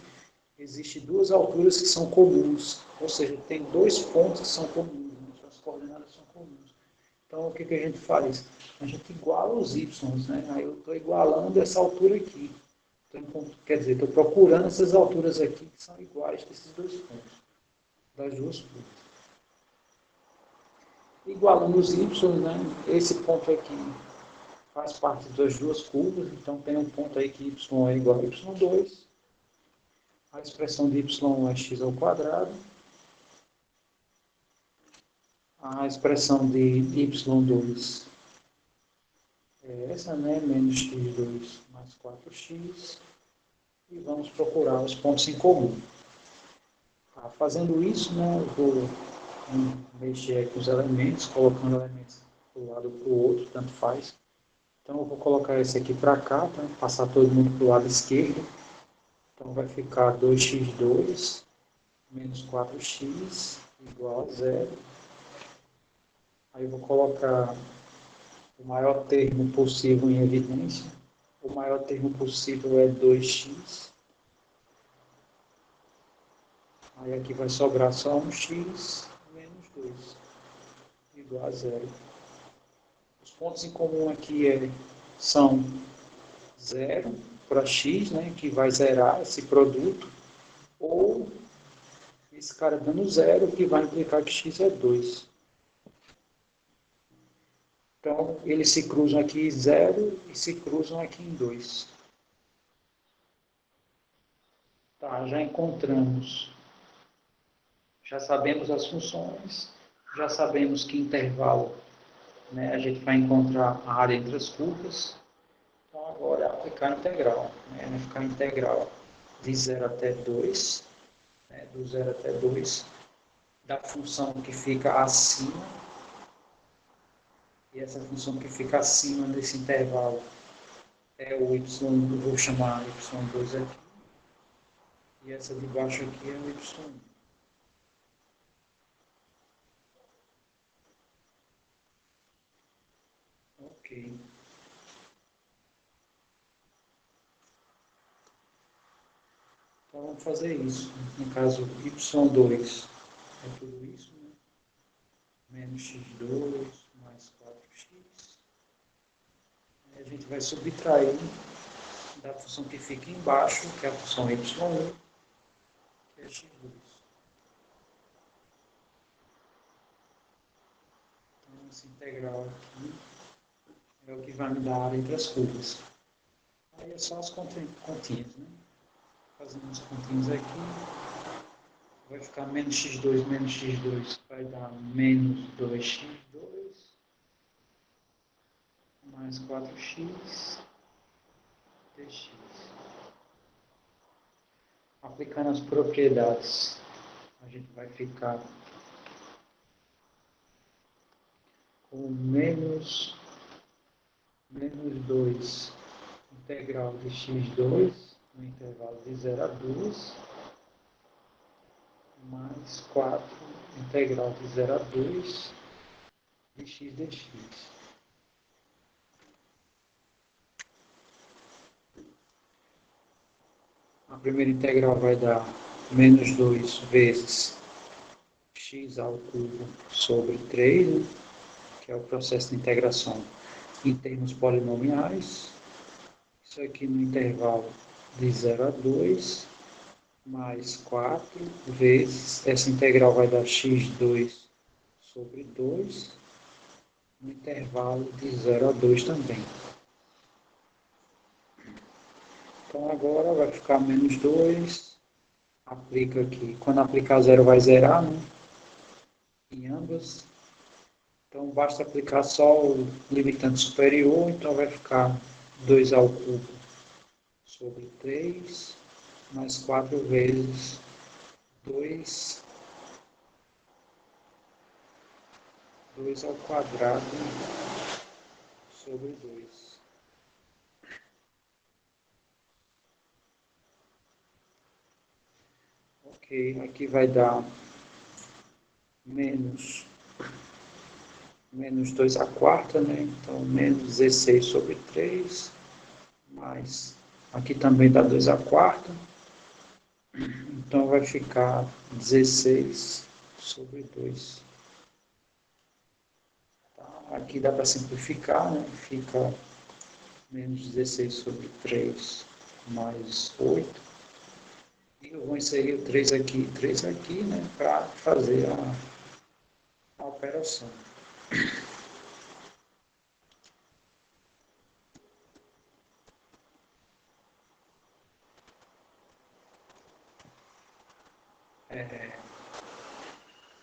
existem duas alturas que são comuns, ou seja, tem dois pontos que são comuns, né? As coordenadas são comuns. Então, o que a gente faz? A gente iguala os y, né? Aí eu estou igualando essa altura aqui. Quer dizer, estou procurando essas alturas aqui que são iguais desses dois pontos, das duas curvas. Igualando os y, né? Esse ponto aqui faz parte das duas curvas, então tem um ponto aí que y é igual a y2, a expressão de y é x ao quadrado, a expressão de y2 é essa, né? Menos x2 mais 4x, e vamos procurar os pontos em comum. Fazendo isso, né, eu vou mexer aqui os elementos, colocando elementos para um lado ou para o outro, tanto faz. Então eu vou colocar esse aqui para cá, tá? Passar todo mundo para o lado esquerdo. Então vai ficar 2x2 menos 4x igual a 0. Aí eu vou colocar o maior termo possível em evidência. O maior termo possível é 2x. Aí aqui vai sobrar só um x menos 2, igual a 0. Os pontos em comum aqui são 0 para x, né, que vai zerar esse produto, ou esse cara dando zero, que vai implicar que x é 2. Então, eles se cruzam aqui em 0 e se cruzam aqui em 2. Tá, já encontramos. Já sabemos as funções, já sabemos que intervalo, né, a gente vai encontrar a área entre as curvas. Então, agora é aplicar a integral. Né, vai ficar a integral de 0 até 2, né, do 0 até 2, da função que fica acima. E essa função que fica acima desse intervalo é o y, eu vou chamar y2 aqui, e essa de baixo aqui é o y1. Ok. Então vamos fazer isso. No caso, y2 é tudo isso, né? Menos x2 mais 4x. Aí a gente vai subtrair da função que fica embaixo, que é a função y1, que é x2. Então, essa integral aqui é o que vai me dar a área entre as curvas. Aí é só as continhas, né? Fazendo as continhas aqui, vai ficar menos x2 vai dar menos 2x2 mais 4x dx. Aplicando as propriedades, a gente vai ficar com menos 2 integral de x2 no intervalo de 0 a 2 mais 4 integral de 0 a 2 de x dx. A primeira integral vai dar menos 2 vezes x ao cubo sobre 3, né, que é o processo de integração em termos polinomiais. Isso aqui no intervalo de 0 a 2, mais 4 vezes, essa integral vai dar x2 sobre 2, no intervalo de 0 a 2 também. Então agora vai ficar menos 2, aplica aqui, quando aplicar zero vai zerar, né, em ambas. Então basta aplicar só o limitante superior, então vai ficar 2 ao cubo sobre 3, mais 4 vezes 2 ao quadrado sobre 2. Ok, aqui vai dar menos 2 à quarta, né? Então, menos 16 sobre 3, mais, aqui também dá 2 à quarta, então vai ficar 16 sobre 2. Tá? Aqui dá para simplificar, né? Fica menos 16 sobre 3 mais 8. E eu vou inserir o 3 aqui, né? Para fazer a operação.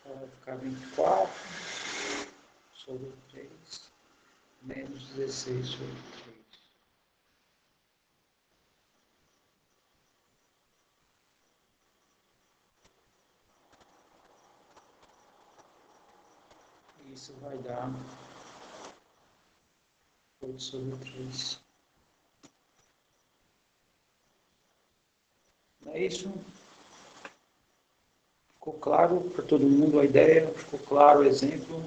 Vai ficar 24 sobre 3 menos 16 sobre 3. Isso vai dar 8 sobre 3. Não é isso? Ficou claro para todo mundo a ideia? Ficou claro o exemplo?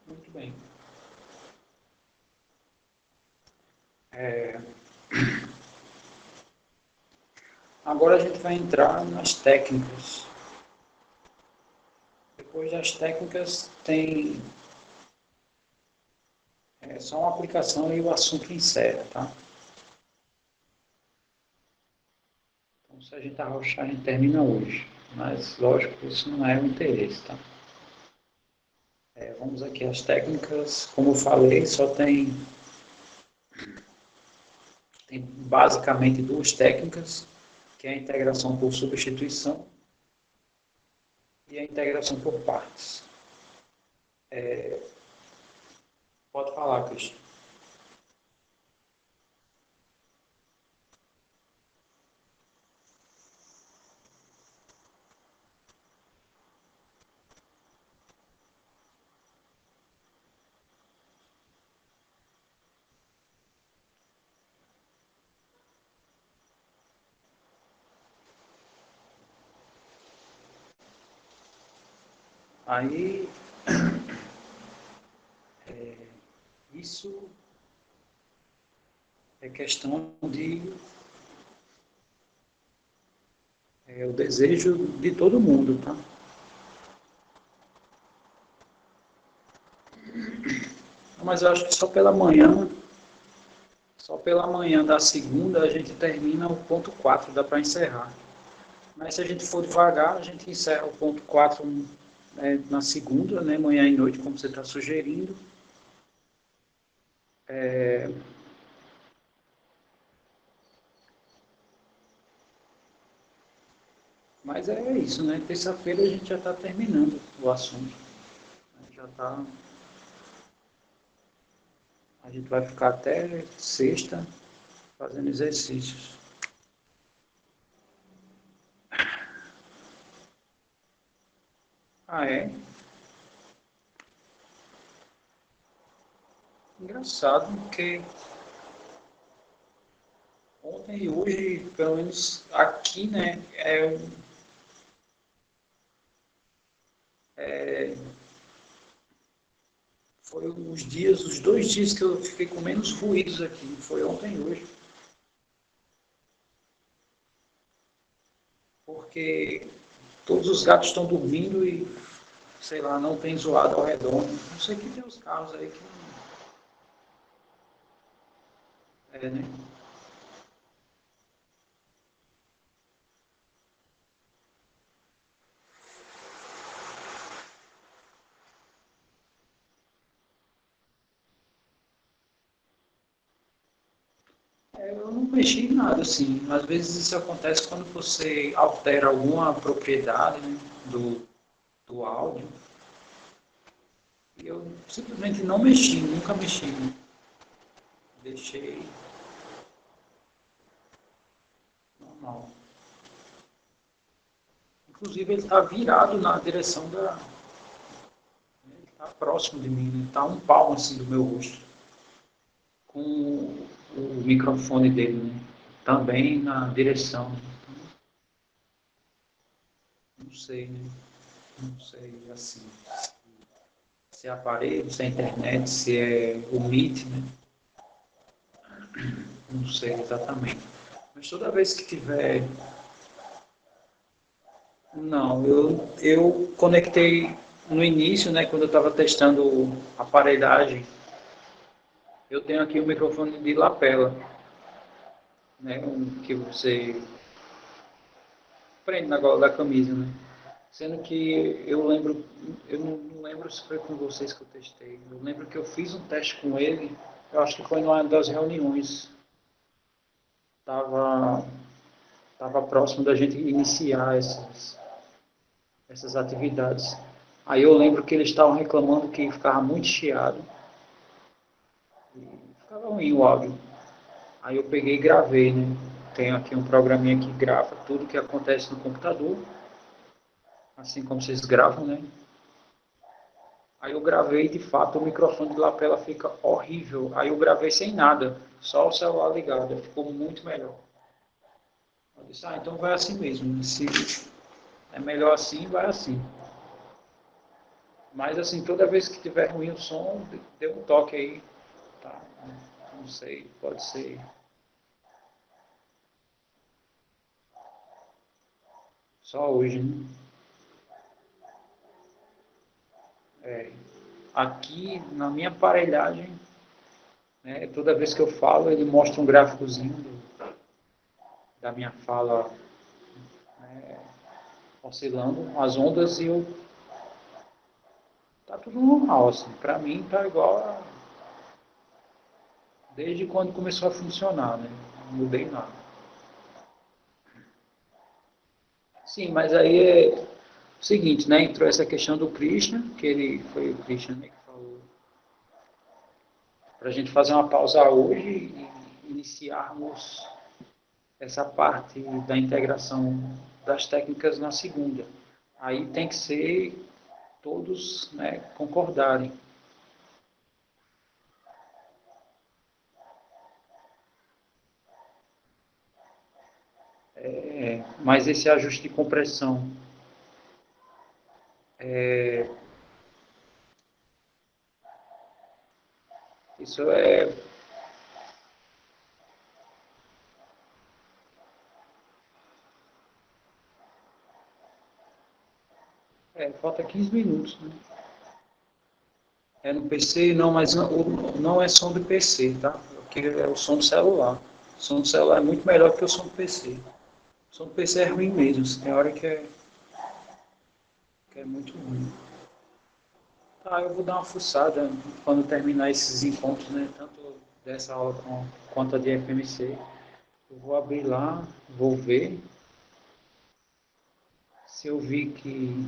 Muito bem. Agora a gente vai entrar nas técnicas. Depois das técnicas tem só uma aplicação e o assunto encerra, tá? Então, se a gente arrochar, a gente termina hoje. Mas, lógico, isso não é o interesse, tá? Vamos aqui às técnicas. Como eu falei, só tem basicamente duas técnicas, que é a integração por substituição e a integração por partes. Pode falar, Cristian. Aí, isso é questão de o desejo de todo mundo, tá? Mas eu acho que só pela manhã da segunda a gente termina o ponto 4, dá para encerrar. Mas se a gente for devagar, a gente encerra o ponto 4 na segunda, né, manhã e noite, como você está sugerindo. Mas é isso, né? Terça-feira a gente já está terminando o assunto. Já tá, a gente vai ficar até sexta fazendo exercícios. Ah, é? Engraçado, porque ontem e hoje, pelo menos aqui, né, foi os 2 dias que eu fiquei com menos ruídos aqui. Foi ontem e hoje. Porque todos os gatos estão dormindo e, sei lá, não tem zoado ao redor. Não sei que tem os carros aí que né? Eu não mexi em nada, assim. Às vezes isso acontece quando você altera alguma propriedade, né, do áudio. E eu simplesmente não mexi, nunca mexi. Né? Deixei normal. Inclusive ele está virado na direção da. Ele está próximo de mim, né? Está um palmo assim do meu rosto. Com o microfone dele, né? Também na direção. Não sei, né? Não sei, assim. Se é aparelho, se é internet, se é o Meet, né? Não sei exatamente. Mas toda vez que tiver. Não, eu conectei no início, né, quando eu estava testando a aparelhagem, eu tenho aqui o microfone de lapela, né, que você prende na gola da camisa, né? Sendo que eu não lembro se foi com vocês que eu testei. Eu lembro que eu fiz um teste com ele, eu acho que foi numa das reuniões. Tava, tava próximo da gente iniciar essas atividades. Aí eu lembro que eles estavam reclamando que ficava muito chiado, ficava ruim o áudio. Aí eu peguei e gravei, né? Tenho aqui um programinha que grava tudo que acontece no computador, assim como vocês gravam, né? Aí eu gravei, de fato, o microfone de lapela fica horrível. Aí eu gravei sem nada, só o celular ligado, ficou muito melhor. Eu disse, então vai assim mesmo. Se é melhor assim, vai assim. Mas assim, toda vez que tiver ruim o som, dê um toque aí, tá? Não sei, pode ser. Só hoje, né? Aqui, na minha aparelhagem, né, toda vez que eu falo, ele mostra um gráficozinho da minha fala, né, oscilando as ondas e eu tá tudo normal, assim. Para mim tá igual desde quando começou a funcionar, né? Não mudei nada. Sim, mas aí é o seguinte, né? Entrou essa questão do Krishna, que ele foi o Krishna, né, que falou para a gente fazer uma pausa hoje e iniciarmos essa parte da integração das técnicas na segunda. Aí tem que ser todos, né, concordarem. Mas esse ajuste de compressão isso falta 15 minutos, né? É no PC, não, mas não é som do PC, tá? Porque é o som do celular. O som do celular é muito melhor que o som do PC. O som do PC é ruim mesmo, tem hora que é muito ruim. Tá, eu vou dar uma fuçada quando terminar esses encontros, né? Tanto dessa aula quanto a de FMC. Eu vou abrir lá, vou ver. Se eu vi que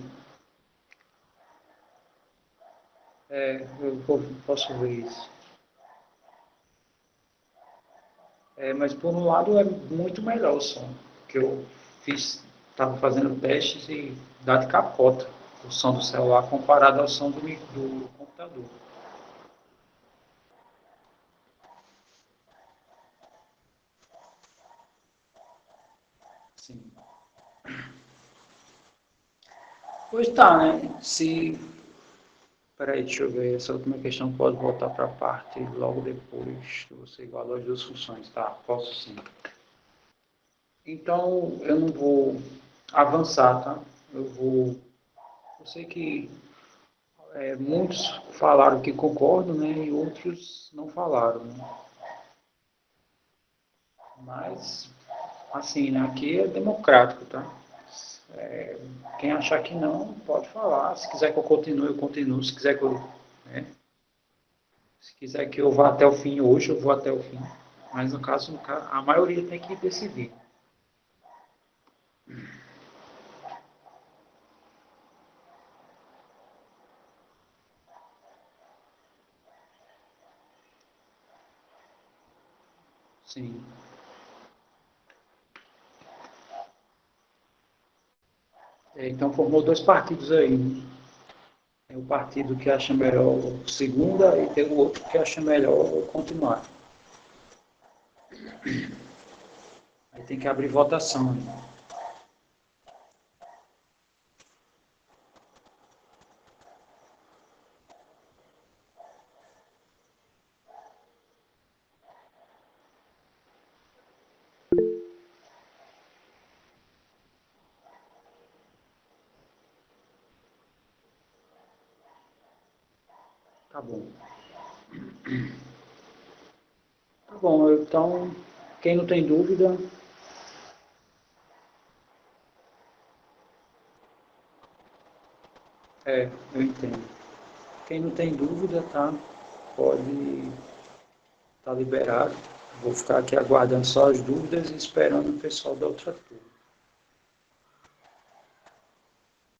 posso ver isso. Mas por um lado é muito melhor o som, que eu estava fazendo testes e dá de capota o som do celular comparado ao som do computador. Sim. Pois tá, né? Se. Peraí, deixa eu ver. Essa última questão pode voltar para a parte logo depois que você iguala as duas funções. Tá, posso sim. Então, eu não vou avançar, tá? Eu sei que muitos falaram que concordam, né? E outros não falaram, né? Mas, assim, né, aqui é democrático, tá? Quem achar que não, pode falar. Se quiser que eu continue, eu continuo. Se quiser que eu, né? Se quiser que eu vá até o fim hoje, eu vou até o fim. Mas no caso, a maioria tem que decidir. Sim. Então formou dois partidos aí, né? Tem o partido que acha melhor segunda e tem o outro que acha melhor continuar. Aí tem que abrir votação. Né? Tá bom. Tá bom, então, quem não tem dúvida, eu entendo. Quem não tem dúvida, tá? Pode estar liberado. Vou ficar aqui aguardando só as dúvidas e esperando o pessoal da outra turma.